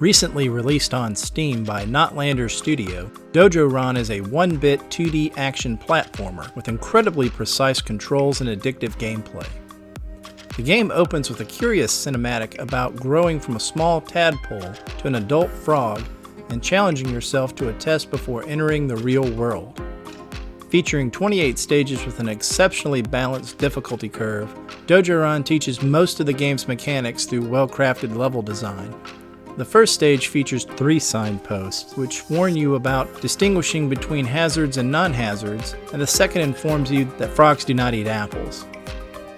Recently released on Steam by Nautlander Studio, Dojoran is a 1-bit 2D action platformer with incredibly precise controls and addictive gameplay. The game opens with a curious cinematic about growing from a small tadpole to an adult frog and challenging yourself to a test before entering the real world. Featuring 28 stages with an exceptionally balanced difficulty curve, Dojoran teaches most of the game's mechanics through well-crafted level design. The first stage features 3 signposts, which warn you about distinguishing between hazards and non-hazards, and the second informs you that frogs do not eat apples.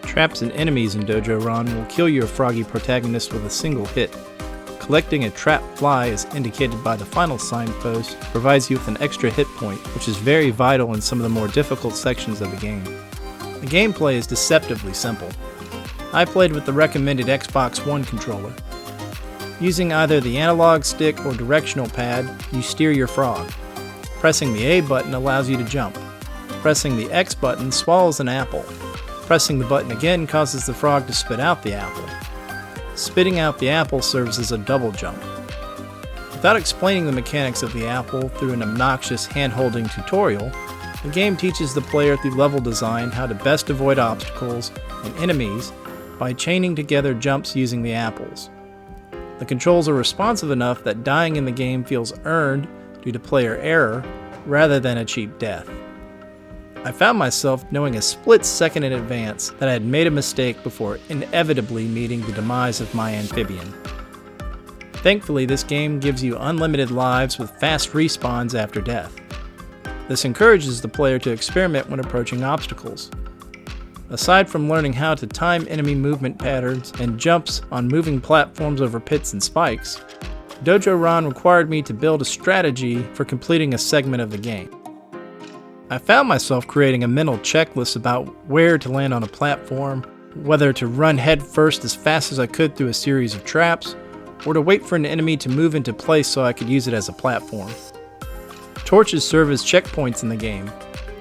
Traps and enemies in Dojoran will kill your froggy protagonist with a single hit. Collecting a trapped fly, as indicated by the final signpost, provides you with an extra hit point, which is very vital in some of the more difficult sections of the game. The gameplay is deceptively simple. I played with the recommended Xbox One controller. Using either the analog stick or directional pad, you steer your frog. Pressing the A button allows you to jump. Pressing the X button swallows an apple. Pressing the button again causes the frog to spit out the apple. Spitting out the apple serves as a double jump. Without explaining the mechanics of the apple through an obnoxious hand-holding tutorial, the game teaches the player through level design how to best avoid obstacles and enemies by chaining together jumps using the apples. The controls are responsive enough that dying in the game feels earned due to player error rather than a cheap death. I found myself knowing a split second in advance that I had made a mistake before inevitably meeting the demise of my amphibian. Thankfully, this game gives you unlimited lives with fast respawns after death. This encourages the player to experiment when approaching obstacles. Aside from learning how to time enemy movement patterns and jumps on moving platforms over pits and spikes, Dojoran required me to build a strategy for completing a segment of the game. I found myself creating a mental checklist about where to land on a platform, whether to run headfirst as fast as I could through a series of traps, or to wait for an enemy to move into place so I could use it as a platform. Torches serve as checkpoints in the game.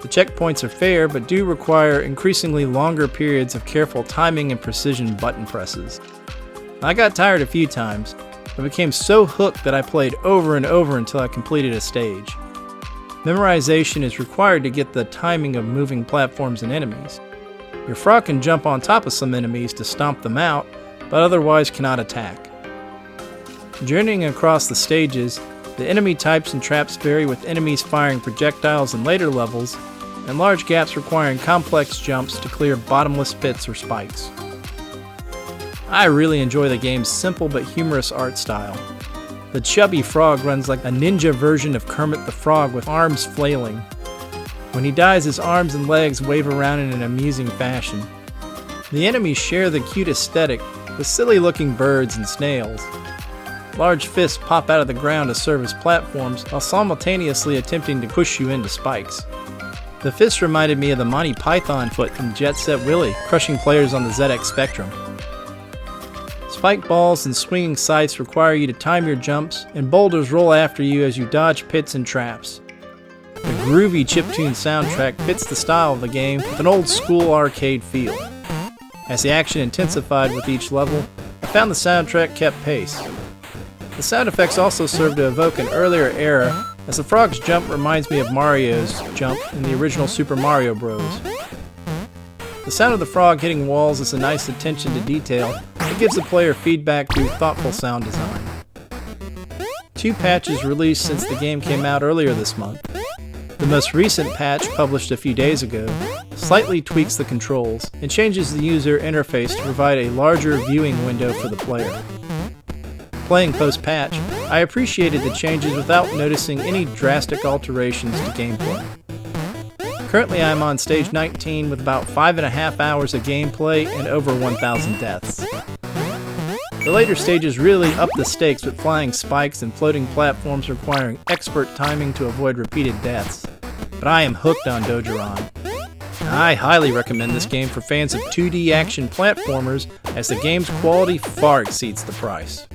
The checkpoints are fair, but do require increasingly longer periods of careful timing and precision button presses. I got tired a few times, but became so hooked that I played over and over until I completed a stage. Memorization is required to get the timing of moving platforms and enemies. Your frog can jump on top of some enemies to stomp them out, but otherwise cannot attack. Journeying across the stages, the enemy types and traps vary, with enemies firing projectiles in later levels, and large gaps requiring complex jumps to clear bottomless pits or spikes. I really enjoy the game's simple but humorous art style. The chubby frog runs like a ninja version of Kermit the Frog with arms flailing. When he dies, his arms and legs wave around in an amusing fashion. The enemies share the cute aesthetic with silly-looking birds and snails. Large fists pop out of the ground to serve as platforms while simultaneously attempting to push you into spikes. The fists reminded me of the Monty Python foot from Jet Set Willy, crushing players on the ZX Spectrum. Spike balls and swinging scythes require you to time your jumps, and boulders roll after you as you dodge pits and traps. The groovy Chiptune soundtrack fits the style of the game with an old-school arcade feel. As the action intensified with each level, I found the soundtrack kept pace. The sound effects also serve to evoke an earlier era, as the frog's jump reminds me of Mario's jump in the original Super Mario Bros. The sound of the frog hitting walls is a nice attention to detail that gives the player feedback through thoughtful sound design. 2 patches released since the game came out earlier this month. The most recent patch, published a few days ago, slightly tweaks the controls and changes the user interface to provide a larger viewing window for the player. Playing post-patch, I appreciated the changes without noticing any drastic alterations to gameplay. Currently I am on stage 19 with about 5.5 hours of gameplay and over 1,000 deaths. The later stages really up the stakes with flying spikes and floating platforms requiring expert timing to avoid repeated deaths. But I am hooked on Dojoran. I highly recommend this game for fans of 2D action platformers, as the game's quality far exceeds the price.